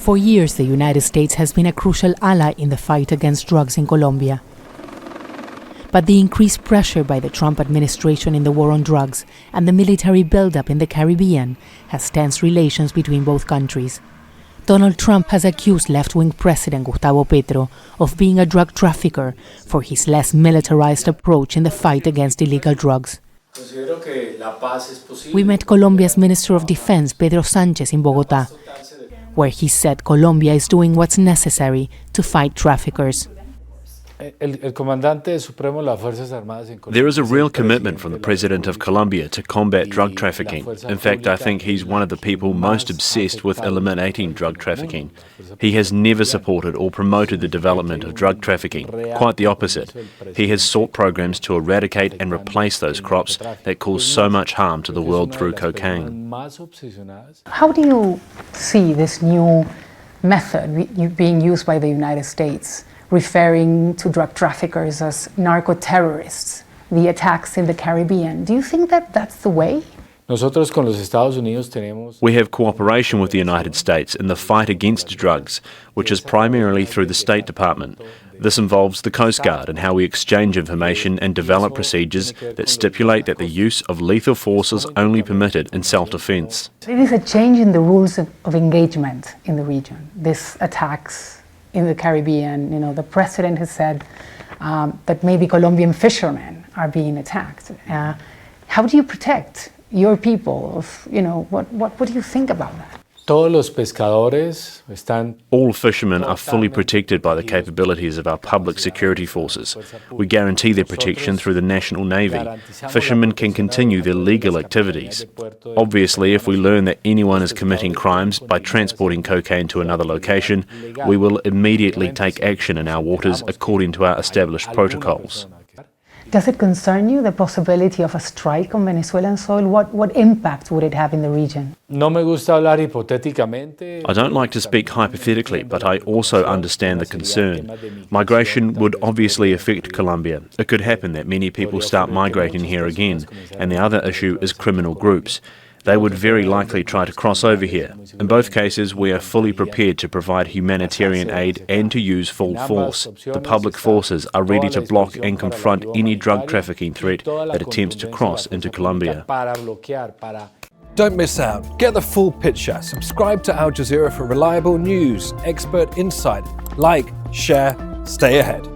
For years, the United States has been a crucial ally in the fight against drugs in Colombia. But the increased pressure by the Trump administration in the war on drugs and the military buildup in the Caribbean has tensed relations between both countries. Donald Trump has accused left-wing President Gustavo Petro of being a drug trafficker for his less militarized approach in the fight against illegal drugs. We met Colombia's Minister of Defense, Pedro Sánchez, in Bogota, where he said Colombia is doing what's necessary to fight traffickers. There is a real commitment from the President of Colombia to combat drug trafficking. In fact, I think he's one of the people most obsessed with eliminating drug trafficking. He has never supported or promoted the development of drug trafficking. Quite the opposite. He has sought programs to eradicate and replace those crops that cause so much harm to the world through cocaine. How do you see this new method being used by the United States, referring to drug traffickers as narco-terrorists, the attacks in the Caribbean? Do you think that that's the way? We have cooperation with the United States in the fight against drugs, which is primarily through the State Department. This involves the Coast Guard and how we exchange information and develop procedures that stipulate that the use of lethal force is only permitted in self-defense. It is a change in the rules of engagement in the region. These attacks in the Caribbean, the president has said that maybe Colombian fishermen are being attacked. How do you protect your people? What do you think about that? All fishermen are fully protected by the capabilities of our public security forces. We guarantee their protection through the National Navy. Fishermen can continue their legal activities. Obviously, if we learn that anyone is committing crimes by transporting cocaine to another location, we will immediately take action in our waters according to our established protocols. Does it concern you, the possibility of a strike on Venezuelan soil? What impact would it have in the region? I don't like to speak hypothetically, but I also understand the concern. Migration would obviously affect Colombia. It could happen that many people start migrating here again, and the other issue is criminal groups. They would very likely try to cross over here. In both cases, we are fully prepared to provide humanitarian aid and to use full force. The public forces are ready to block and confront any drug trafficking threat that attempts to cross into Colombia. Don't miss out. Get the full picture. Subscribe to Al Jazeera for reliable news, expert insight. Like, share, stay ahead.